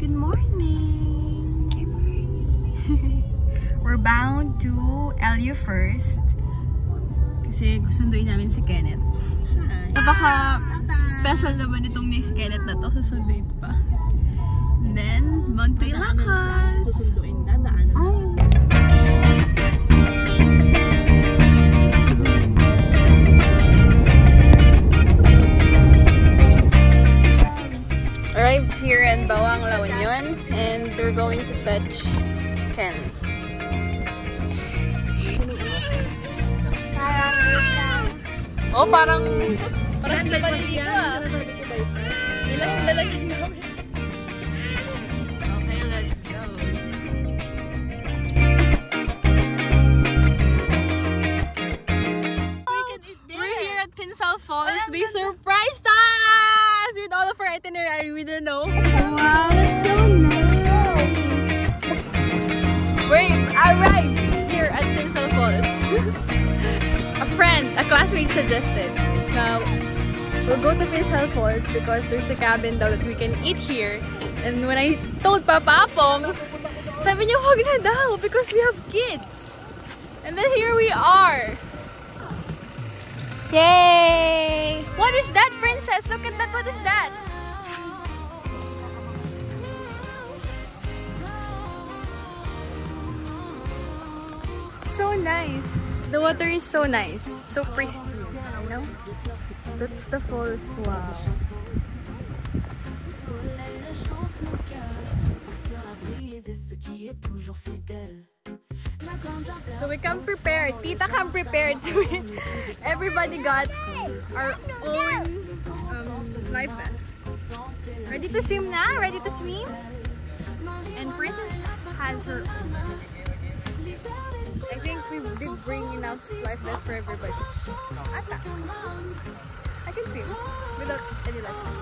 Good morning! We're bound to LU first. Kasi susunduin namin si Kenneth. Baka special naman itong ni Kenneth na to. Susunduin pa. And then, bound to Ilocos! Arrived here in Bawang, La Union, and we're going to fetch Ken. Oh, parang maliligo ah. Ilan yung lalagyan namin? Okay, let's go. We're here at Pinsal Falls. They surprised us with all of our itinerary. We don't know. Wow, that's so nice. We arrived here at Pinsal Falls. A classmate suggested. Now, we'll go to Pinsal Falls because there's a cabin daw that we can eat here. And when I told Papa Apong, sabi niya, wag na daw because we have kids. And then here we are. Yay! What is that, princess? Look at that. What is that? So nice. The water is so nice. So pristine, you know? That's the falls. Wow. So we come prepared. Tita come prepared. Everybody got our own life vest. Ready to swim na? Ready to swim? And Princess has her own. I think we did bring enough life vests for everybody. Asa? I can swim without any life vest.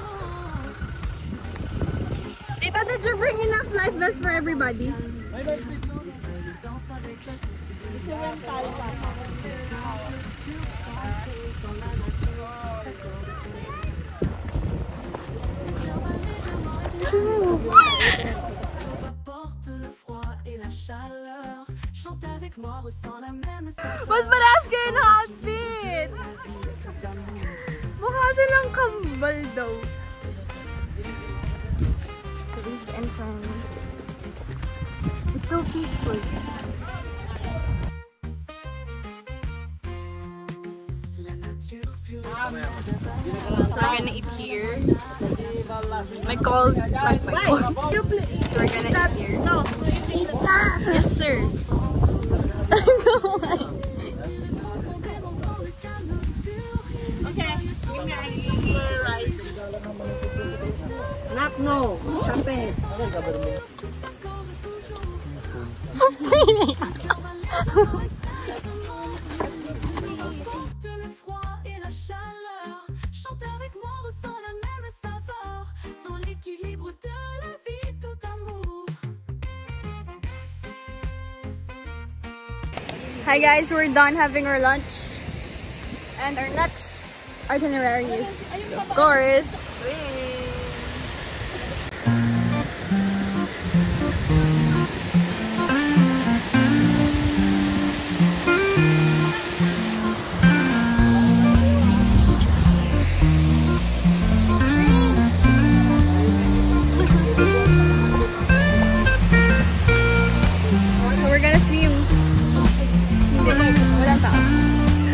Tita, did you bring enough life vests for everybody? Ba't parehas kayo ng outfit? Mukha silang kambal daw. So this is the entrance. It's so peaceful. So we're gonna eat here. My call. So we're gonna eat here. Yes, sir. Okay, give me a rice. Not no, champagne. Hi guys, we're done having our lunch. And our next itinerary is, of course,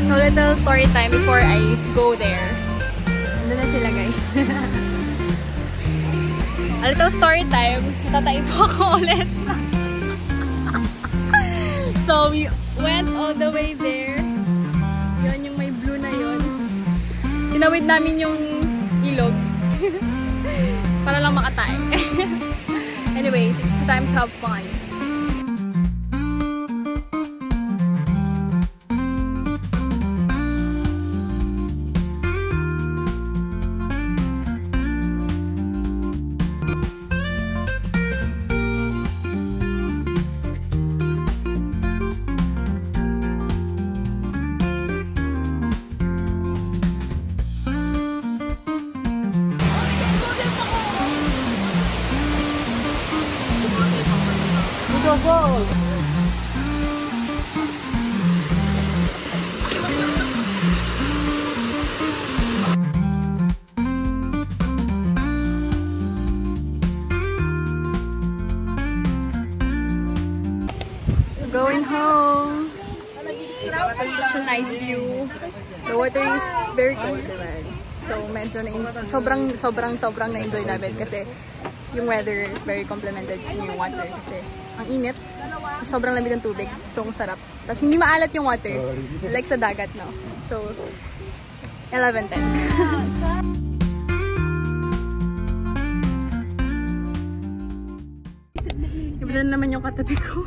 so little story time before I go there. Nandun na sila guys. A little story time. Tatay po ako ulit. So we went all the way there. Yun yung may blue na yun. Tinawid namin yung ilog. Para lang makatay. Anyways, it's time to have fun. go! Going home. Such a nice view. The water is very cold, diba? So medyo sobrang na-enjoy namin kasi yung weather very complemented yung water kasi ang init, sobrang lamig ng tubig. So ang sarap. Tapos hindi maalat yung water. Like sa dagat, no? So 11-10. Iba na naman yung katabi ko.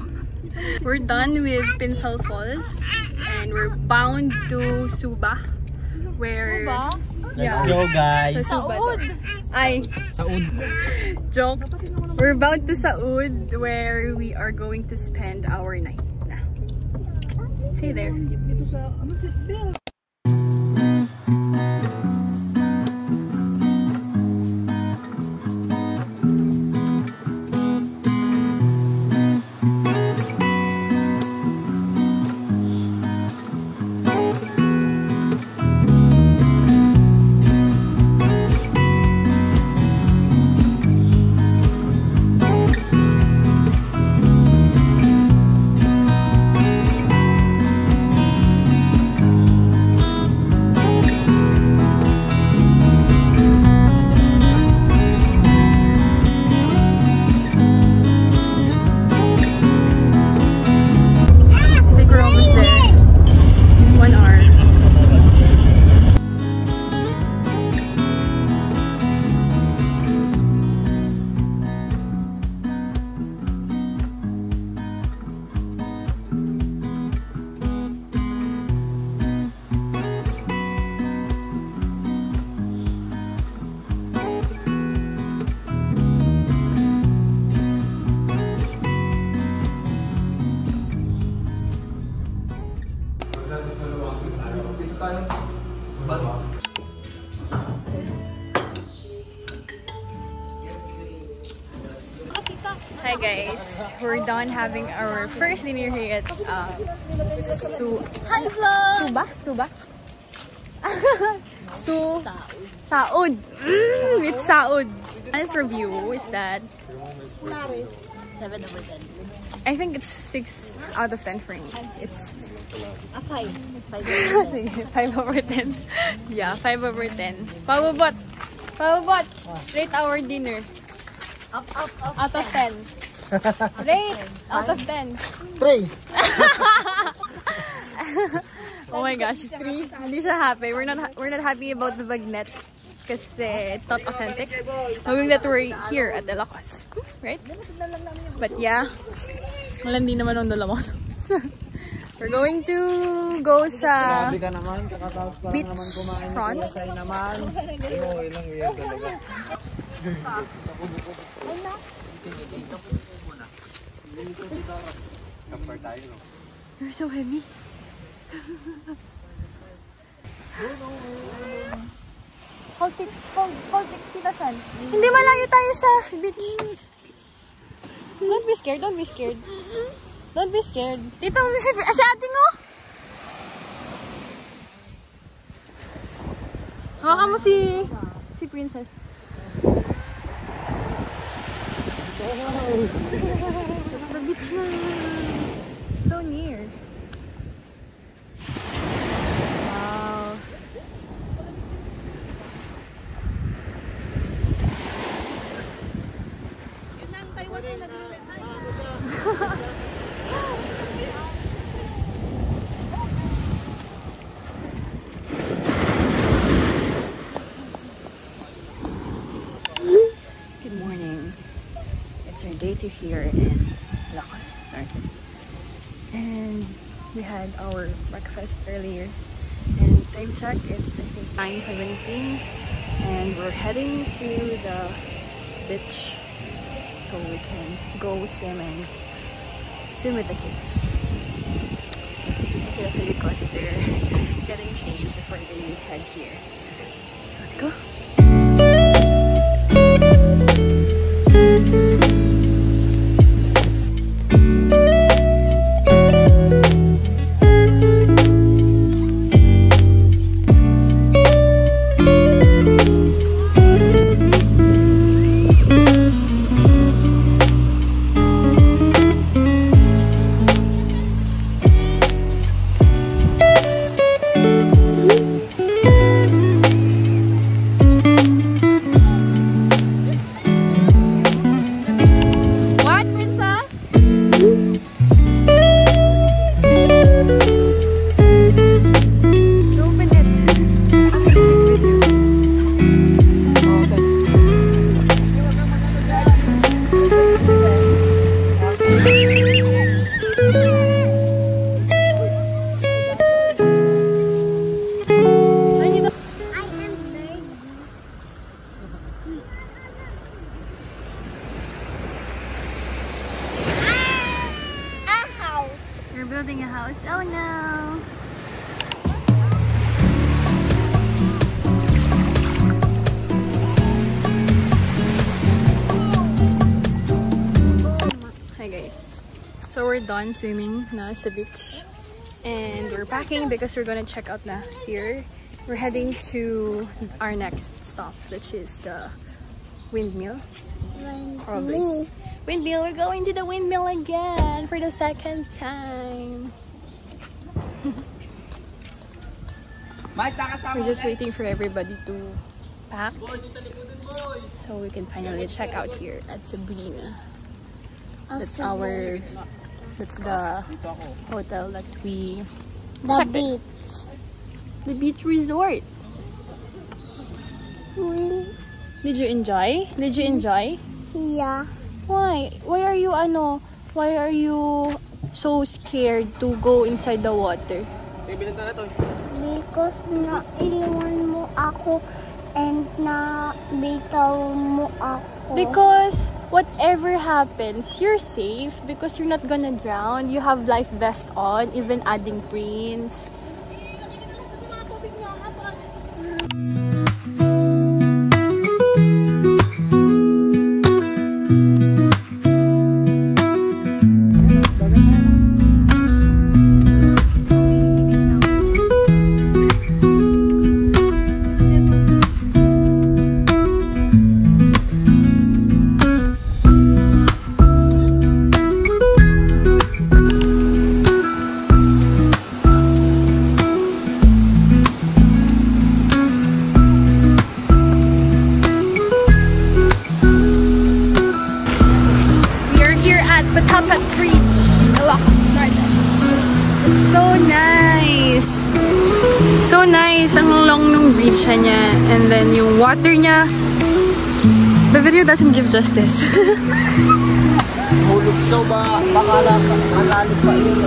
We're done with Pinsal Falls and we're bound to Suba, where Let's go, guys. sa Saud. Ay, Saud. joke. We're bound to Saud, where we are going to spend our night. Stay there. Hi guys, we're done having our first dinner here at Suba? Saud. It's Saud. Honest review is that 7/10. I think it's 6 out of 10 for me. It's 5. 5/10. Yeah, 5/10. Pabobot. Rate our dinner. Up. Out of 10. Rate out of 10. 3. Oh my gosh, 3. Hindi siya happy. We're not happy about the bagnet kasi it's not authentic. Knowing that we're here at Ilocos, right? But yeah, wala hindi naman ang dalawa. We're going to go sa beach front. You're so heavy. Hold Tita San. Hindi malayo tayo sa beach. Don't be scared. Don't be scared. Tita, si ate mo. Hawakan mo si Princess. That's the beach na. So near. Wow. Good morning. It's our day 2 here in Ilocos. And we had our breakfast earlier. And time check, it's I think 9:17. And we're heading to the beach so we can go swim with the kids. Sila sa likod, they're getting changed before they head here. So let's go. You're building a house? Oh no! Hi guys. So we're done swimming na sa beach. And we're packing because we're gonna check out na here. We're heading to our next stop, which is the windmill. Probably. Windmill, we're going to the windmill again for the second time. We're just waiting for everybody to pack so we can finally check out here at Sabrina. That's the hotel that we checked in. The beach resort. Did you enjoy? Yeah. Why? Why are you so scared to go inside the water? Because naiwan mo ako and nabitaw mo ako. Because whatever happens, you're safe because you're not gonna drown. You have life vest on, even adding prints. Patapat Bridge. It's so nice. So nice. Ang long nung bridge niya. And then yung water niya. The video doesn't give justice. Hulog daw ba? Baka malalim pa yun o.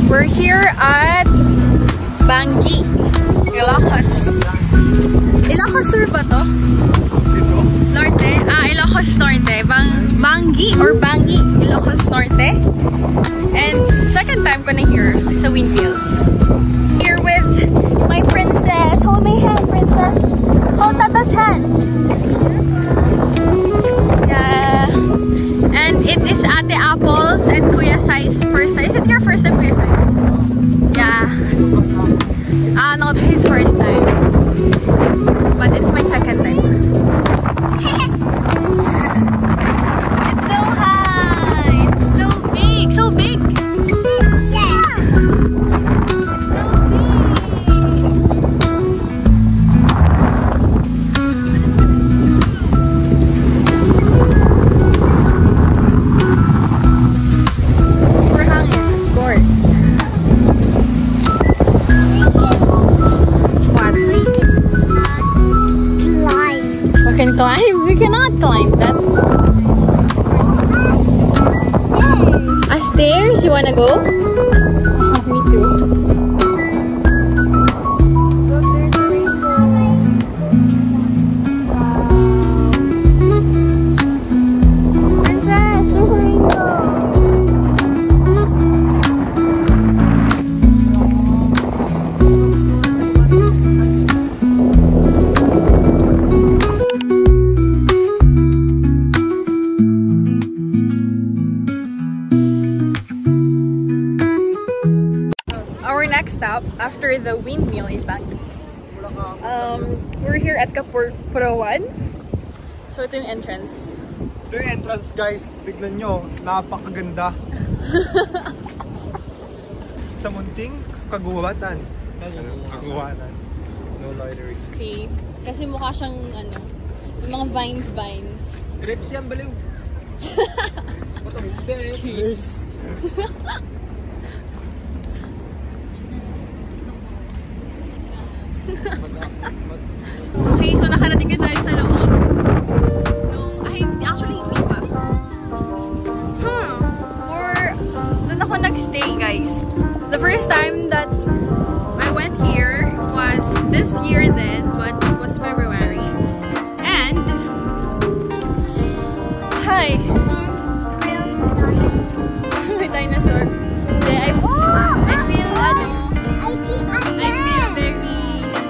We're here at Bangi, Ilocos. Ilocos Sur ba to? Norte? Ilocos Norte. Bangi or Bangi, Ilocos Norte. And second time ko na here sa windmill. Here with my princess. Hold my hand, princess. Hold Tata's hand. Yeah. And it is Ate Apples and Kuya Sai's first time. Is it your first time, Kuya Sai? Yeah. No, his first time. But it's my second time. It's so high. It's so big. So big. Yeah. It's so big. Super hangin, of course. What? We can climb? We cannot climb that. Stairs? You wanna go? Oh, me too. Look, there's a rainbow. Wow. Princess, there's a rainbow. Next stop after the windmill in Bangi. We're here at Kapurawan. So ito yung entrance. Ito yung entrance, guys. Tignan nyo, napakaganda. Sa munting kaguwatan. Kaguwanan. No loitering. Okay. Kasi mukha siyang yung mga vines. Grapes yan, baliw. Cheers. Okay, so nakarating na tayo sa loob. The first time that I went here was this year then, but it was February. And hi! May dinosaur. I feel very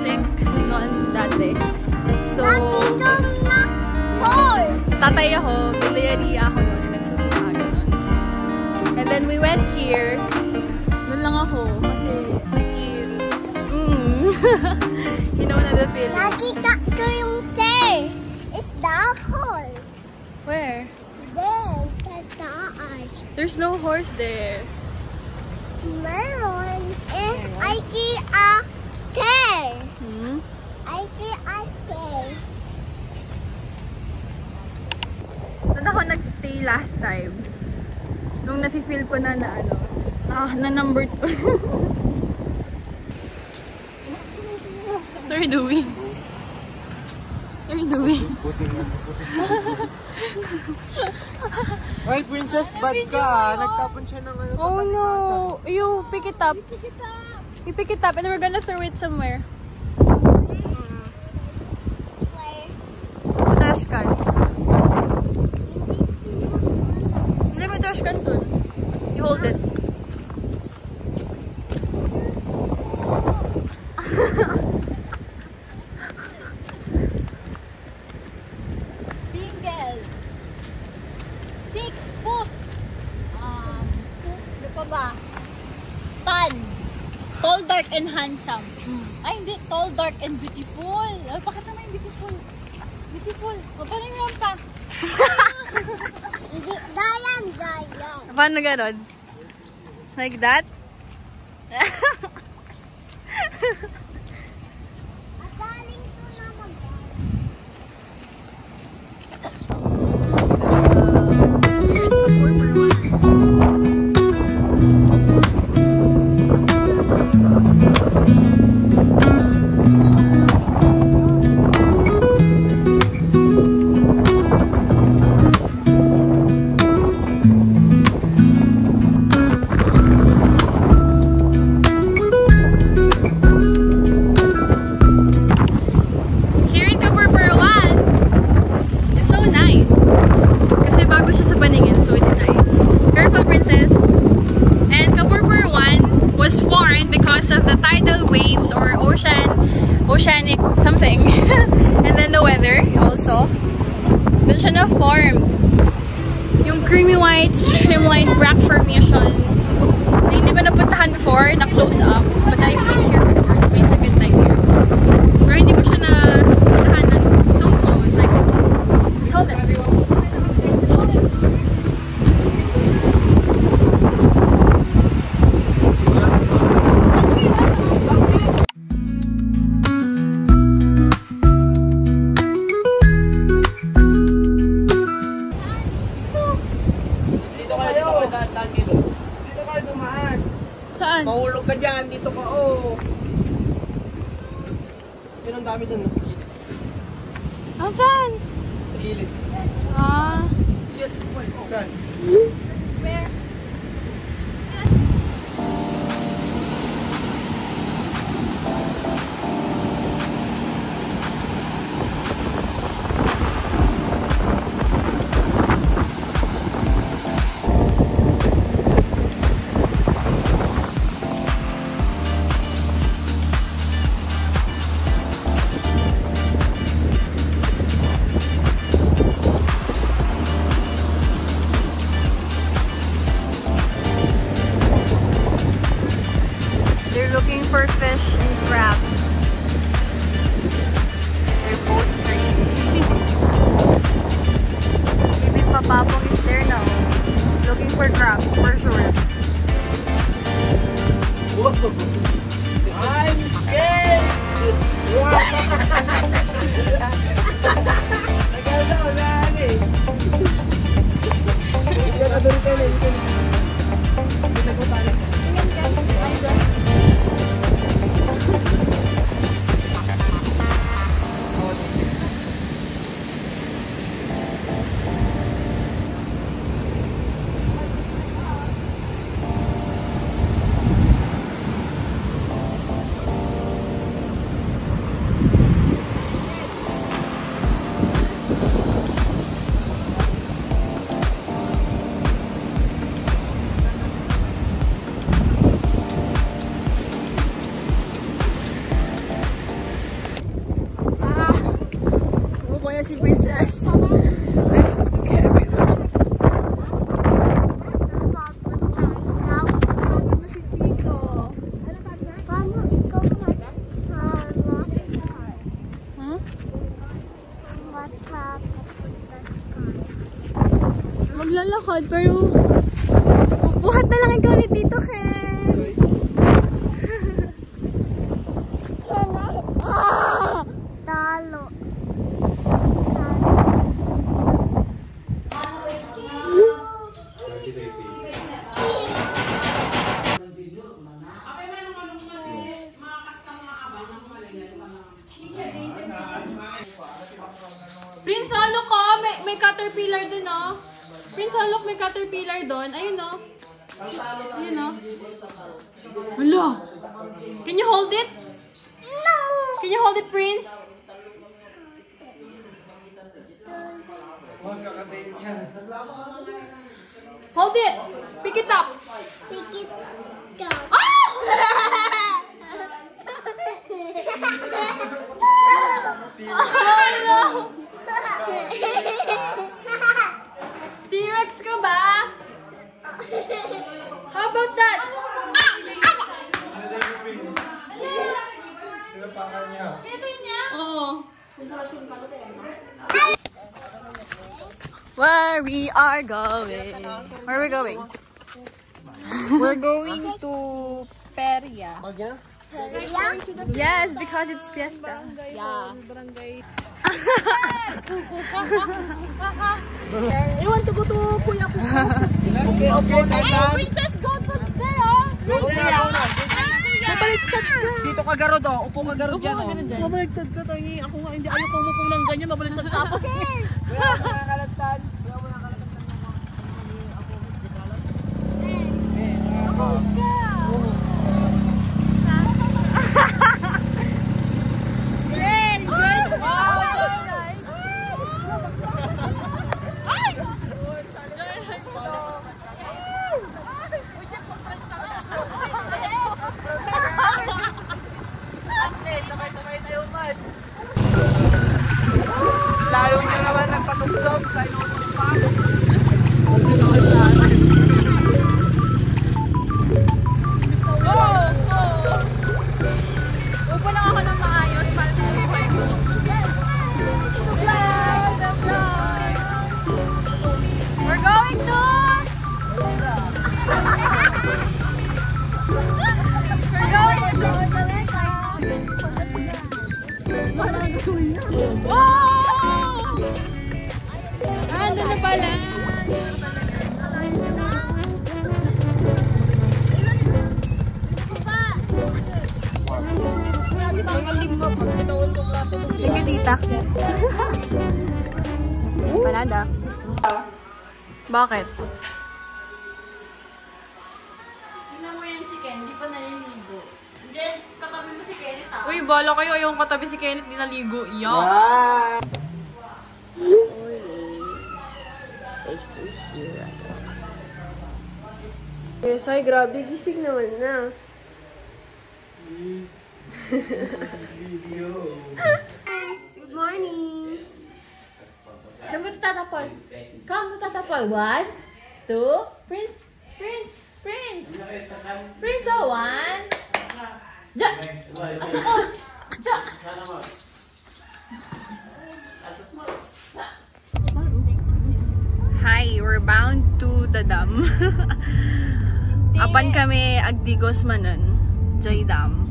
sick noon that day. So, tatay ako, bidayari ako noon, nagsusuka ganun. And then we went here. Doon lang ako kasi you know na the feeling. Nakita ko yung tail. It's the horse. Where? There, that's the eyes. There's no horse there. Meron. I see a tail. I see a tail. Saan ako nagstay last time? Nung nafe-feel ko na na number 2. What are you doing? What are you doing? Ay, princess, bad ka. Nagtapon siya ng ano sa Oh no! You pick it up. You pick it up and we're gonna throw it somewhere. Sa trash can. Hindi may trash can dun. You hold it. Single. 6 foot. Ano pa ba? Tan. Tall, dark, and handsome. Ay, hindi. Tall, dark, and beautiful. Ay, bakit naman yung beautiful? Beautiful. Paano yung pa? Hindi. Dayan. Paano ganon? Like that? Galing to naman. Here's the 4.1 was formed because of the tidal waves or oceanic something. And then the weather also. Doon siya na-form. Yung creamy white, streamlined rock formation na hindi ko napuntahan before, na-close up. But I've been here before, so may second time here. Pero hindi ko siya napuntahan na so close. Like, let's hold it. Let's hold it. Saan? Mahulog ka dyan, dito ka, oh. Yun ang dami dyan, sa gilid. Asan? Sa gilid. Ah. Shit, saan? Where? na si Princess. I have to carry her. Pagod na si Tito. Paano ikaw maglalakad pero bubuhat na lang ikaw ni Tito Ken. Talo. Prince, look ko! May caterpillar dun, oh. Prince, look, may caterpillar dun. Ayun, oh. Ayun, oh. Hala! Can you hold it? No! Can you hold it, Prince? Hold it! Pick it up! Pick it up. Oh! Oh, no! T-Rex ka ba? How about that? Ito niya? Oo. Where we are going? Where are we going? We're going to Peria. Yes, because it's fiesta. Yeah. I want to go to Kuya Kuko. Hey, Princess, go to there, oh. Mabaliktad ka. Dito ka garod, oh. Upo ka garod Upo dyan, ka oh. ganun dyan. Mabaliktad ka, tangi. Ako nga, hindi ayaw ko umupo ng ganyan. Mabaliktad ka ako. Wala mo nakakalagtad. Wala mo nakakalagtad ng mga... Sabay-sabay tayo man. Layo niya naman nagpatugsog sa inutos pa. Upo lang ako ng maayos para sa buhay ko. We're going to... We're going to... Wow! Ando na pala. Thank you, tita. Panada. Bakit? Tingnan mo yan si Ken, di pa naliligo. Jen, katabi mo si Kenneth, ha? Uy, bala kayo. Yung katabi si Kenneth, di naligo. Yuck. Wow! Yes, ay, grabe. Gising naman na. Good morning. Saan mo tatapal? Saan mo tatapal? 1, 2, Prince! Prince! Prince! Prince, oh! 1! Ja! Asa ko! Ja! Hi, we're bound to the dam. Apan kami agdigos manon. Joy Dam.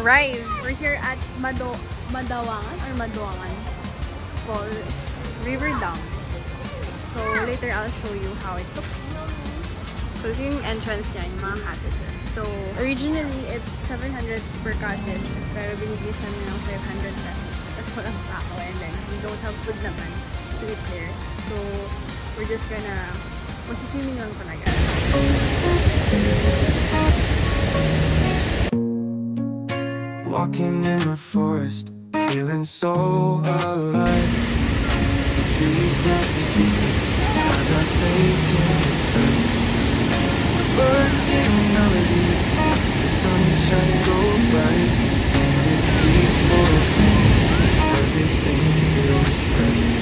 Arrived. We're here at Madawangan Falls, River Dam. So later I'll show you how it looks. So ito yung entrance niya, yung mga cottages. So originally it's 700 per cottage, pero binigay sa amin ng 500 pesos. Tapos walang tao, and then we don't have food naman to eat here. So we're just gonna mag-swimming lang talaga. Walking in my forest, feeling so alive. The trees whisper secrets as I take in the sights. Birds sing melodies, the sun shines so bright. In this peaceful world, everything feels right.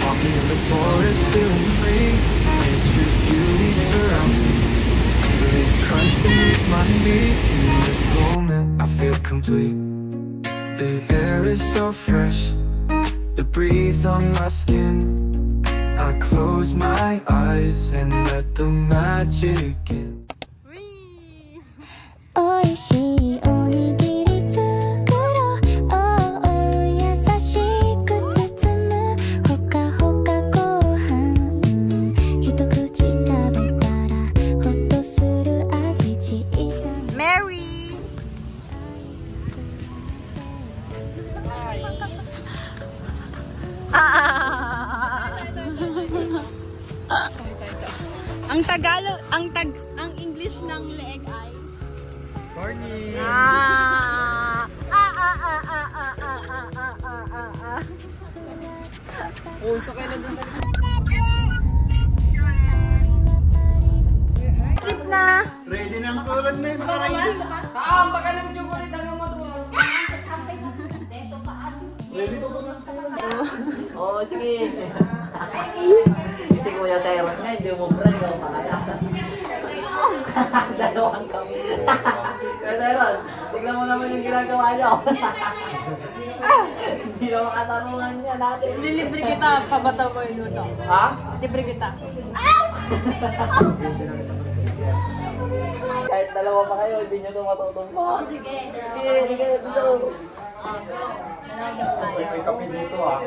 Walking in the forest, feeling free. Nature's beauty surrounds me. The leaves crunch beneath my feet. In this moment, I feel complete. The air is so fresh, the breeze on my skin. I close my eyes and let the magic in. おいしいおにぎり作ろう、優しく包むほかほかご飯、一口食べたらほっとする味、小さな Mary! Ang Tagalog, ang English ng leeg ay Corny! Oh, sakay na dun sa Trip na! ready na ang tulad na yun, naka-ready. Ready to ba ng tulad? Oo, sige. Si Kuya Cyrus nga, hindi mo bra, ikaw makaya. Dalawang kami. Kuya Cyrus, tignan mo naman yung ginagawa niyo. Hindi na makatanungan niya natin. Lilibre kita, pabata mo yung luto. Ha? Libre kita. Kahit dalawa pa kayo, hindi nyo ito matutumpa. Oh, sige. Sige, sige, dito. May kape dito ah.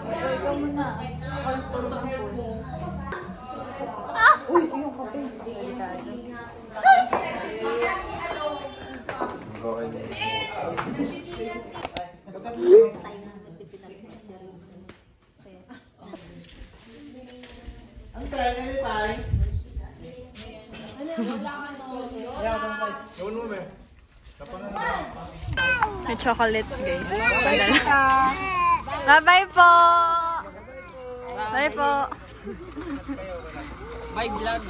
Ikaw muna. Ako lang tutulong po. Ang tayo ngayon pa eh. May chocolates, guys. Bye-bye po! Bye po! Bye, vlog.